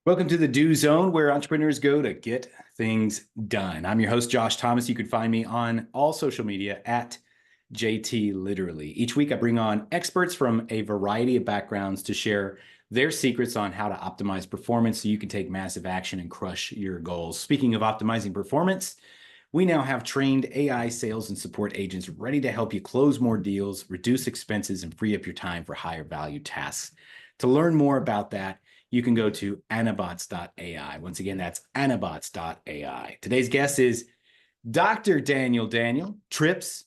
Welcome to the Do Zone, where entrepreneurs go to get things done. I'm your host, Josh Thomas. You can find me on all social media at JT Literally. Each week, I bring on experts from a variety of backgrounds to share their secrets on how to optimize performance so you can take massive action and crush your goals. Speaking of optimizing performance, we now have trained AI sales and support agents ready to help you close more deals, reduce expenses, and free up your time for higher value tasks. To learn more about that, you can go to anabots.ai. Once again, that's anabots.ai. Today's guest is Dr. Daniel Trips.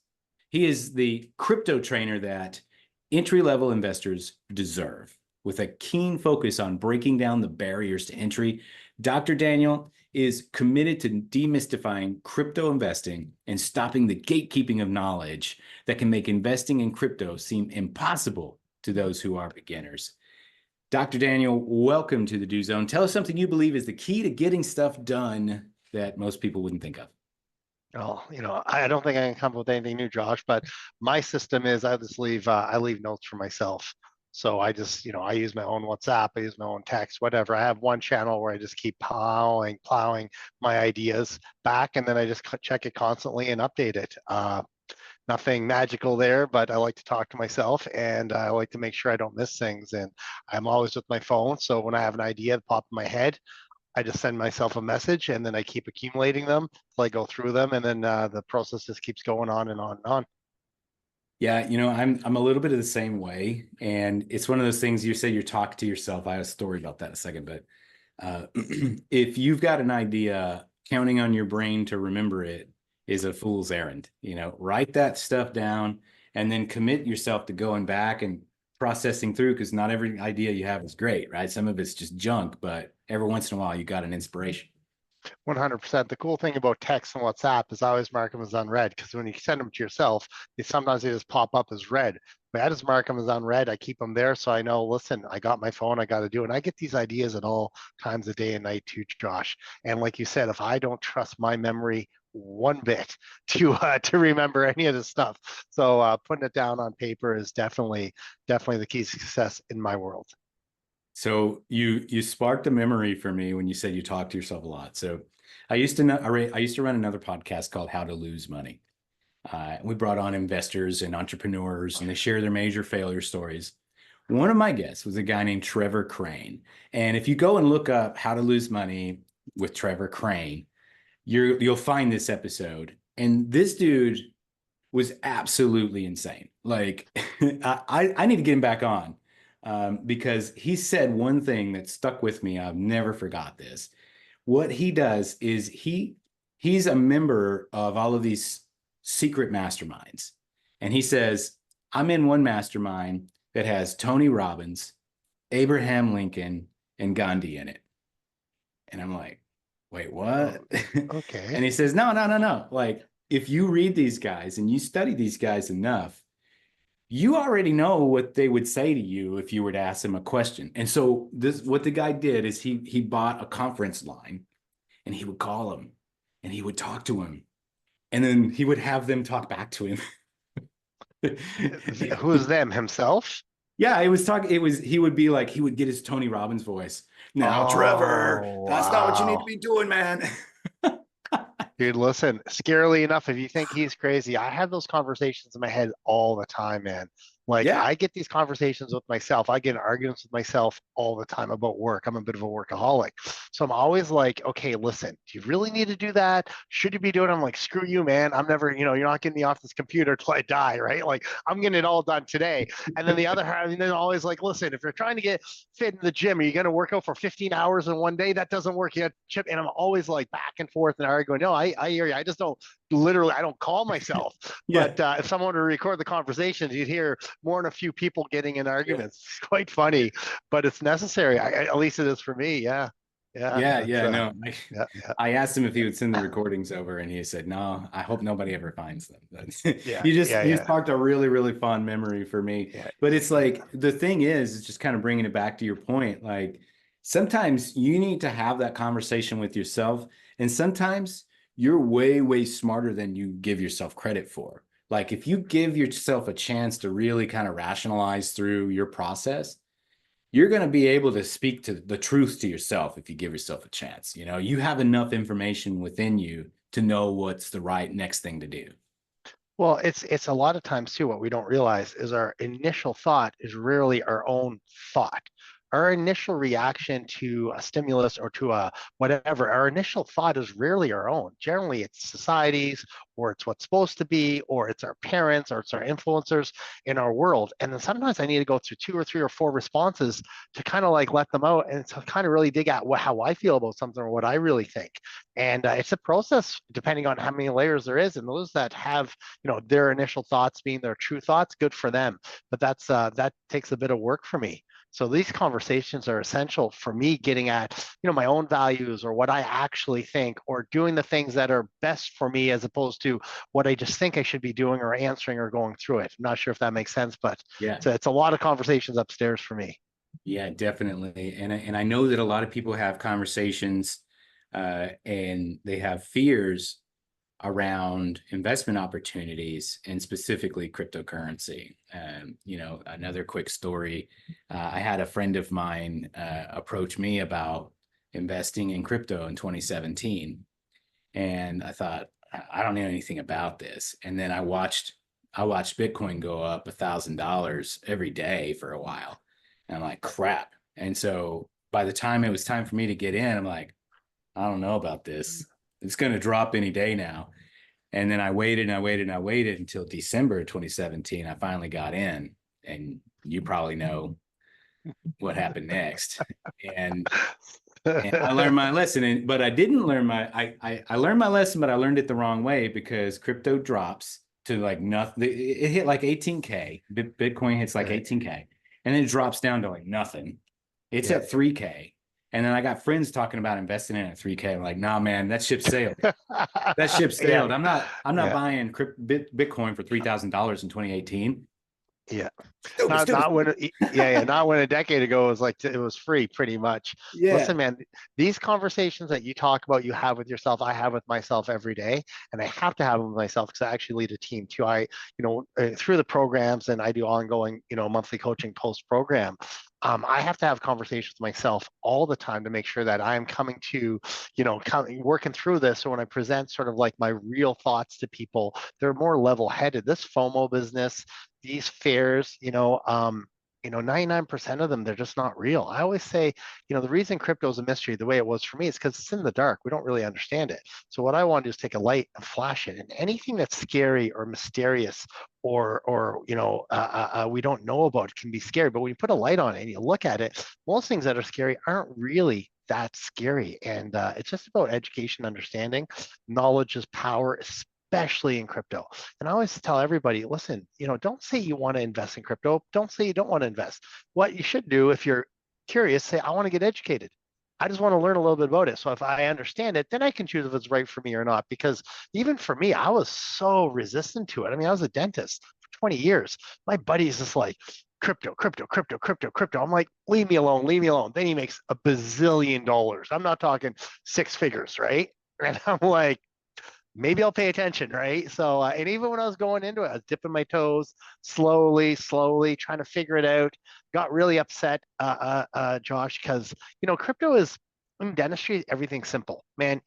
He is the crypto trainer that entry-level investors deserve. With a keen focus on breaking down the barriers to entry, Dr. Daniel is committed to demystifying crypto investing and stopping the gatekeeping of knowledge that can make investing in crypto seem impossible to those who are beginners. Dr. Daniel, welcome to the Do Zone. Tell us something you believe is the key to getting stuff done that most people wouldn't think of. Oh, I don't think I can come up with anything new, Josh, but my system is I leave notes for myself. So I use my own WhatsApp, I use my own text, whatever. I have one channel where I just keep plowing my ideas back, and then I just check it constantly and update it. Nothing magical there, but I like to talk to myself and I like to make sure I don't miss things. And I'm always with my phone. So when I have an idea that pop in my head, I just send myself a message and then I keep accumulating them till I go through them, and then the process just keeps going on and on and on. Yeah, I'm a little bit of the same way, and it's one of those things you say you're talking to yourself. I have a story about that in a second, but if you've got an idea, counting on your brain to remember it is a fool's errand. Write that stuff down and then commit yourself to going back and processing through because not every idea you have is great, right? Some of it's just junk, but every once in a while you got an inspiration. 100%. The cool thing about text and WhatsApp is I always mark them as unread, because when you send them to yourself, they just pop up as read. But I just mark them as unread. I keep them there so I know, listen, I got my phone, I got to do it. And I get these ideas at all times of day and night too, Josh. And like you said, if I don't trust my memory one bit to remember any of this stuff, so putting it down on paper is definitely the key to success in my world. So you sparked a memory for me when you said you talk to yourself a lot. So I used to run another podcast called How to Lose Money. We brought on investors and entrepreneurs, and they share their major failure stories. One of my guests was a guy named Trevor Crane, and if you go and look up How to Lose Money with Trevor Crane, you'll find this episode. And this dude was absolutely insane. Like I need to get him back on because he said one thing that stuck with me. I've never forgot this. What he does is he's a member of all of these secret masterminds, and he says, "I'm in one mastermind that has Tony Robbins, Abraham Lincoln, and Gandhi in it." And I'm like, "Wait, Oh, what?" okay. And he says, "No. Like, if you read these guys and you study these guys enough, you already know what they would say to you if you were to ask them a question." And so this, what the guy did is he bought a conference line and he would call him and he would talk to him and then he would have them talk back to him. Who's them? Himself? Yeah, it was talking. It was he would be like he would get his Tony Robbins voice. Now, Trevor, Oh, that's not what you need to wow. be doing, man. Dude, listen, scarily enough, if you think he's crazy, I have those conversations in my head all the time, man. Like, Yeah, I get these conversations with myself. I get in arguments with myself all the time about work. I'm a bit of a workaholic. So I'm always like, okay, listen, do you really need to do that? Should you be doing it? I'm like, screw you, man. I'm never, you're not getting me off this computer till I die, right? Like, I'm getting it all done today. And then the other hand, and then always like, listen, if you're trying to get fit in the gym, are you going to work out for 15 hours in one day? That doesn't work yet, Chip. And I'm always like back and forth and arguing. No, I hear you. I just don't I don't call myself. yeah. But if someone were to record the conversations, you'd hear more than a few people getting in arguments. It's quite funny, but it's necessary. At least it is for me. Yeah. Yeah. That's, No. yeah. Yeah. I asked him if he would send the recordings over, and he said, "No, I hope nobody ever finds them." But Yeah. you Yeah. sparked a really, really fond memory for me. Yeah. But it's Yeah. like the thing is just kind of bringing it back to your point. Like sometimes you need to have that conversation with yourself, and sometimes you're way, way smarter than you give yourself credit for. Like if you give yourself a chance to really kind of rationalize through your process, you're going to be able to speak to the truth to yourself if you give yourself a chance. You know, you have enough information within you to know what's the right next thing to do. Well, it's a lot of times too, what we don't realize is our initial thought is rarely our own thought. Our initial reaction to a stimulus or to a whatever, our initial thought is rarely our own. Generally, it's society's, or it's what's supposed to be, or it's our parents, or it's our influencers in our world. And then sometimes I need to go through two or three or four responses to kind of like let them out and to kind of really dig at how I feel about something or what I really think. And it's a process depending on how many layers there is. And those that have, their initial thoughts being their true thoughts, good for them. But that takes a bit of work for me. So these conversations are essential for me getting at, my own values or what I actually think, or doing the things that are best for me as opposed to what I just think I should be doing or answering or going through it. I'm not sure if that makes sense, but Yeah. it's a lot of conversations upstairs for me. Yeah, definitely. And I know that a lot of people have conversations and they have fears around investment opportunities and specifically cryptocurrency. Another quick story. I had a friend of mine approach me about investing in crypto in 2017. And I thought, I don't know anything about this. And then I watched Bitcoin go up $1,000 every day for a while. And I'm like, crap. And so by the time it was time for me to get in, I'm like, I don't know about this. It's going to drop any day now. And then I waited and I waited and I waited until December 2017. I finally got in, and you probably know what happened next. And I learned my lesson, but I didn't learn I learned my lesson, but I learned it the wrong way because crypto drops to like nothing. It hit like 18K. Bitcoin hits like 18K, and then it drops down to like nothing. It's at 3K. And then I got friends talking about investing in at 3K. I'm like, nah, man, that ship sailed. That ship sailed. I'm not buying Bitcoin for $3,000 in 2018. Yeah. Stupid, stupid. Not when not when a decade ago it was like it was free pretty much. Yeah. Listen, man, these conversations that you talk about, you have with yourself, I have with myself every day, and I have to have them with myself because I actually lead a team too. Through the programs, and I do ongoing, monthly coaching post program. I have to have conversations with myself all the time to make sure that I'm coming to, working through this. So when I present sort of like my real thoughts to people, they're more level headed. This FOMO business, these fears, 99% of them, they're just not real. I always say, the reason crypto is a mystery the way it was for me is because it's in the dark. We don't really understand it. So what I want to do is take a light and flash it. And anything that's scary or mysterious or we don't know about can be scary. But when you put a light on it and you look at it, most things that are scary aren't really that scary. And it's just about education, understanding. Knowledge is power, especially in crypto. And I always tell everybody, listen, don't say you want to invest in crypto. Don't say you don't want to invest. What you should do if you're curious, say, I want to get educated. I just want to learn a little bit about it. So if I understand it, then I can choose if it's right for me or not. Because even for me, I was so resistant to it. I mean, I was a dentist for 20 years. My buddy's just like, crypto, crypto, crypto, crypto, crypto. I'm like, leave me alone, leave me alone. Then he makes a bazillion dollars. I'm not talking six figures, right? And I'm like, maybe I'll pay attention, right? So, and even when I was going into it, I was dipping my toes slowly, slowly, trying to figure it out. Got really upset, Josh, because crypto is in dentistry, everything's simple, man.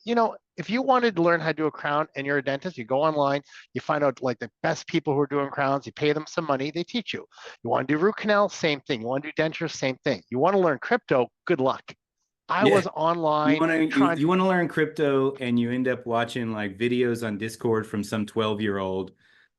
If you wanted to learn how to do a crown and you're a dentist, you go online, you find out like the best people who are doing crowns, you pay them some money, they teach you. You want to do root canal, same thing. You want to do dentures, same thing. You want to learn crypto, good luck. I Yeah. was You online want to you, trying. you want to learn crypto and you end up watching like videos on Discord from some 12-year-old,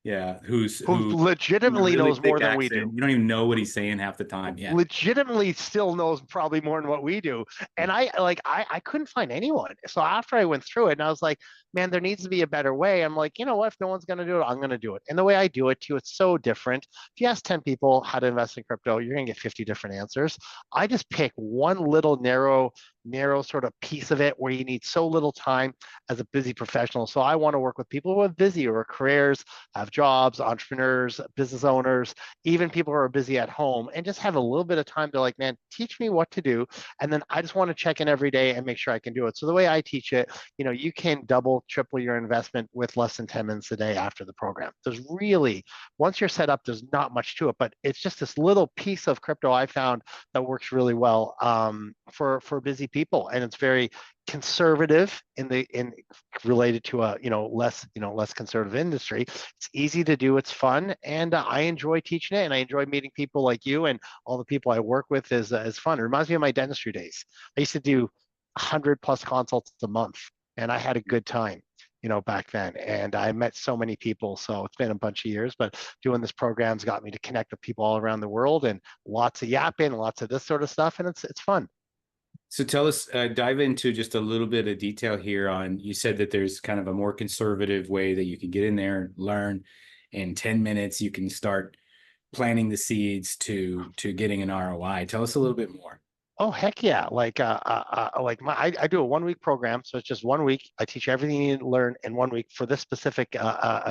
yeah, who's Who who a legitimately really knows more thick than we do. accent. You don't even know what he's saying half the time. Yeah. Legitimately still knows probably more than what we do. And I couldn't find anyone. So after I went through it and I was like, man, there needs to be a better way. I'm like, you know what? If no one's going to do it, I'm going to do it. And the way I do it too, it's so different. If you ask 10 people how to invest in crypto, you're going to get 50 different answers. I just pick one little narrow narrow sort of piece of it where you need so little time as a busy professional. So I want to work with people who have busy or careers, have jobs, entrepreneurs, business owners, even people who are busy at home, and just have a little bit of time to like, man, teach me what to do. And then I just want to check in every day and make sure I can do it. So the way I teach it, you can double, triple your investment with less than 10 minutes a day after the program. There's really, once you're set up, there's not much to it, but it's just this little piece of crypto I found that works really well for busy people, and it's very conservative in related to a less conservative industry. It's easy to do, it's fun, and I enjoy teaching it, and I enjoy meeting people like you, and all the people I work with is fun. It reminds me of my dentistry days. I used to do 100 plus consults a month, and I had a good time back then. And I met so many people. So it's been a bunch of years, but doing this program's got me to connect with people all around the world, and lots of yapping, lots of this sort of stuff. And it's fun. So tell us, dive into just a little bit of detail here on, you said that there's kind of a more conservative way that you can get in there and learn. In 10 minutes, you can start planting the seeds to getting an ROI. Tell us a little bit more. Oh heck yeah! I do a 1 week program, so it's just 1 week. I teach everything you need to learn in 1 week for this specific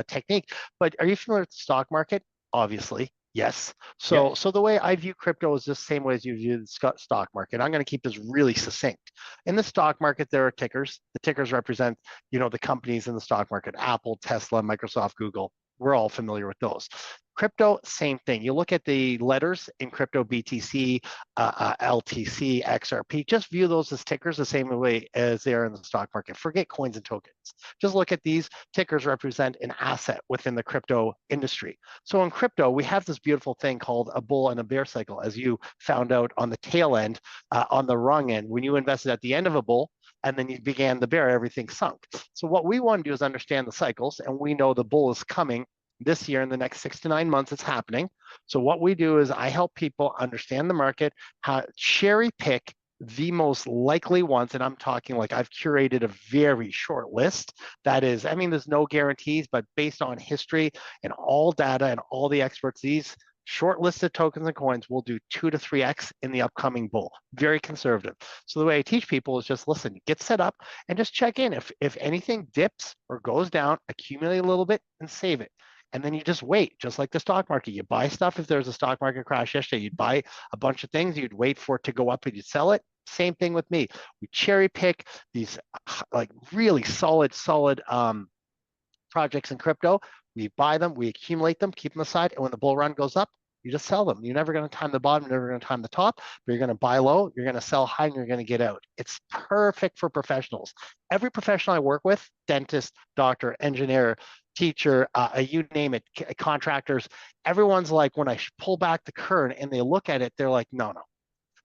technique. But are you familiar with the stock market? Obviously, yes. Yep. So the way I view crypto is the same way as you view the stock market. I'm going to keep this really succinct. In the stock market, there are tickers. The tickers represent, the companies in the stock market: Apple, Tesla, Microsoft, Google. We're all familiar with those. Crypto, same thing. You look at the letters in crypto: BTC, LTC, XRP. Just view those as tickers the same way as they are in the stock market. Forget coins and tokens. Just look at these tickers represent an asset within the crypto industry. So in crypto, we have this beautiful thing called a bull and a bear cycle, as you found out on the tail end, on the wrong end. When you invested at the end of a bull, and then you began the bear, everything sunk. So what we want to do is understand the cycles, and we know the bull is coming this year. In the next 6 to 9 months, it's happening. So what we do is I help people understand the market, how cherry pick the most likely ones. And I'm talking like I've curated a very short list. That is, I mean, there's no guarantees, but based on history and all data and all the experts, these short listed tokens and coins will do 2 to 3x in the upcoming bull. Very conservative. So the way I teach people is just listen, get set up and just check in. If anything dips or goes down, accumulate a little bit and save it. And then you just wait, just like the stock market. You buy stuff. If there's a stock market crash yesterday, you'd buy a bunch of things. You'd wait for it to go up and you'd sell it. Same thing with me. We cherry pick these like really solid projects in crypto. We buy them, we accumulate them, keep them aside, and when the bull run goes up, you just sell them. You're never going to time the bottom, you're never going to time the top, but you're going to buy low, you're going to sell high, and you're going to get out. It's perfect for professionals. Every professional I work with, dentist, doctor, engineer, teacher, you name it, contractors, everyone's like, when I pull back the curtain and they look at it, they're like, no,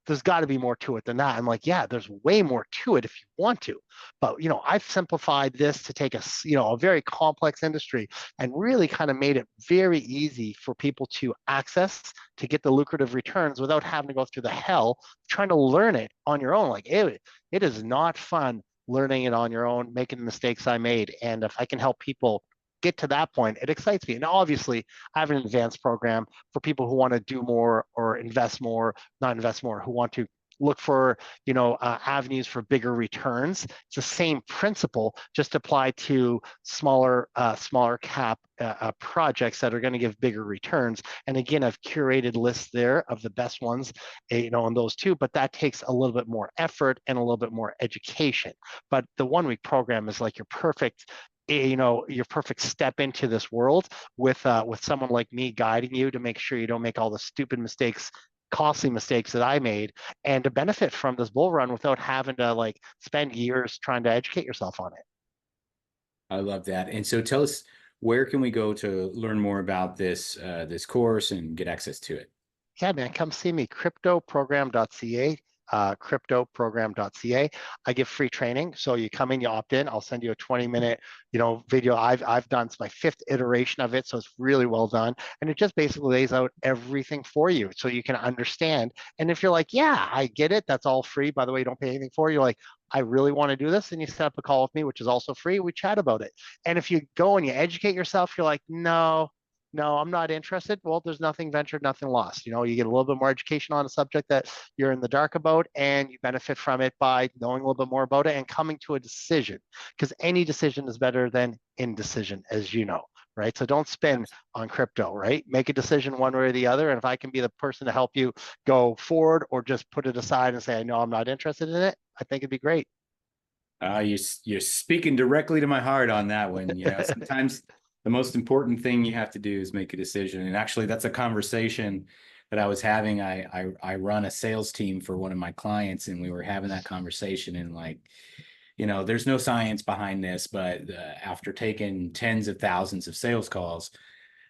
there's got to be more to it than that. I'm like, yeah, there's way more to it if you want to. But, I've simplified this to take a very complex industry and really kind of made it very easy for people to access, to get the lucrative returns without having to go through the hell trying to learn it on your own. Like it is not fun learning it on your own, making the mistakes I made. And if I can help people get to that point, it excites me. And obviously, I have an advanced program for people who want to do more or invest more, not invest more, who want to look for avenues for bigger returns. It's the same principle, just applied to smaller cap projects that are going to give bigger returns. And again, I've curated lists there of the best ones, on those two, but that takes a little bit more effort and a little bit more education. But the 1 week program is like your perfect step into this world with someone like me guiding you to make sure you don't make all the stupid mistakes, costly mistakes that I made, and to benefit from this bull run without having to like spend years trying to educate yourself on it. I love that. And so tell us, where can we go to learn more about this course and get access to it? Yeah, man, come see me, cryptoprogram.ca. Cryptoprogram.ca. I give free training. So you come in, you opt in, I'll send you a 20-minute, video I've done. It's my 5th iteration of it. So it's really well done. And it just basically lays out everything for you so you can understand. And if you're like, yeah, I get it, that's all free. By the way, you don't pay anything for it. You're like, I really want to do this. And you set up a call with me, which is also free. We chat about it. And if you go and you educate yourself, you're like, no, no, I'm not interested. Well, there's nothing ventured, nothing lost. You get a little bit more education on a subject that you're in the dark about, and you benefit from it by knowing a little bit more about it and coming to a decision. Because any decision is better than indecision, as you know, right? So don't spin on crypto, right? Make a decision one way or the other. And if I can be the person to help you go forward or just put it aside and say, I know I'm not interested in it, I think it'd be great. You're speaking directly to my heart on that one. Sometimes the most important thing you have to do is make a decision. And actually, that's a conversation that I was having. I run a sales team for one of my clients, and we were having that conversation. And there's no science behind this, but after taking tens of thousands of sales calls,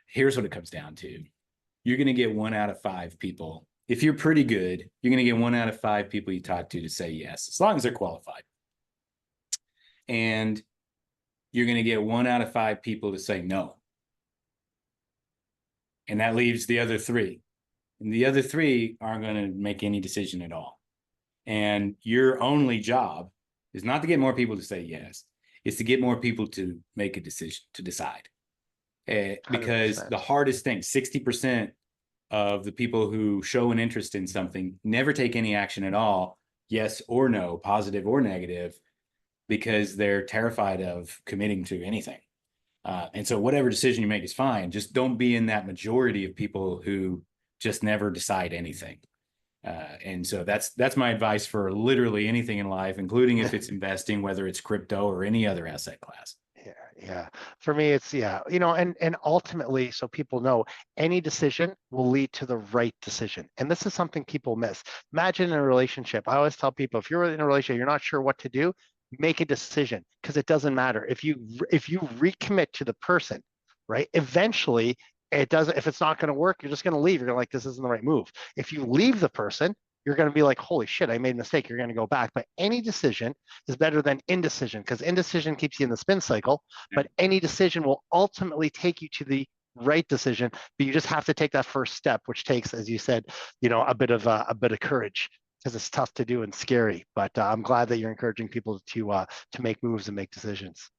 here's what it comes down to. You're going to get 1 out of 5 people. If you're pretty good, you're going to get 1 out of 5 people you talk to say yes, as long as they're qualified. And you're going to get 1 out of 5 people to say no. And that leaves the other 3. And the other 3 aren't going to make any decision at all. And your only job is not to get more people to say yes. It's to get more people to make a decision, to decide. Because 100%. the hardest thing, 60% of the people who show an interest in something never take any action at all, yes or no, positive or negative, because they're terrified of committing to anything. And so whatever decision you make is fine. Just don't be in that majority of people who just never decide anything. And so that's my advice for literally anything in life, including if it's investing, whether it's crypto or any other asset class. Yeah, yeah. For me, it's and ultimately, so people know, any decision will lead to the right decision. And this is something people miss. Imagine in a relationship. I always tell people, if you're in a relationship, you're not sure what to do, make a decision, because it doesn't matter. If you recommit to the person, right? Eventually, it doesn't. If it's not going to work, you're just going to leave. You're going to like, this isn't the right move. If you leave the person, you're going to be like, holy shit, I made a mistake. You're going to go back. But any decision is better than indecision, because indecision keeps you in the spin cycle. But any decision will ultimately take you to the right decision. But you just have to take that first step, which takes, as you said, a bit of courage, because it's tough to do and scary. But I'm glad that you're encouraging people to make moves and make decisions.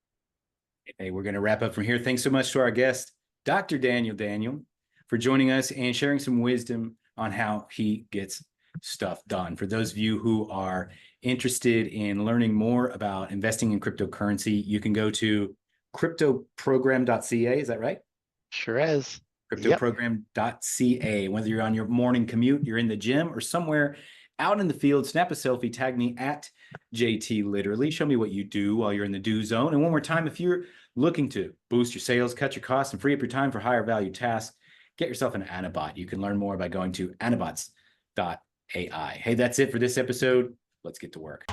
Hey, we're going to wrap up from here. Thanks so much to our guest, Dr. Daniel, for joining us and sharing some wisdom on how he gets stuff done. For those of you who are interested in learning more about investing in cryptocurrency, you can go to cryptoprogram.ca. Is that right? Sure is. Yep. Cryptoprogram.ca. Whether you're on your morning commute, you're in the gym, or somewhere out in the field, snap a selfie, tag me at JT Literally. Show me what you do while you're in the do zone. And one more time, if you're looking to boost your sales, cut your costs, and free up your time for higher value tasks, get yourself an Anabot. You can learn more by going to anabots.ai. Hey, that's it for this episode. Let's get to work.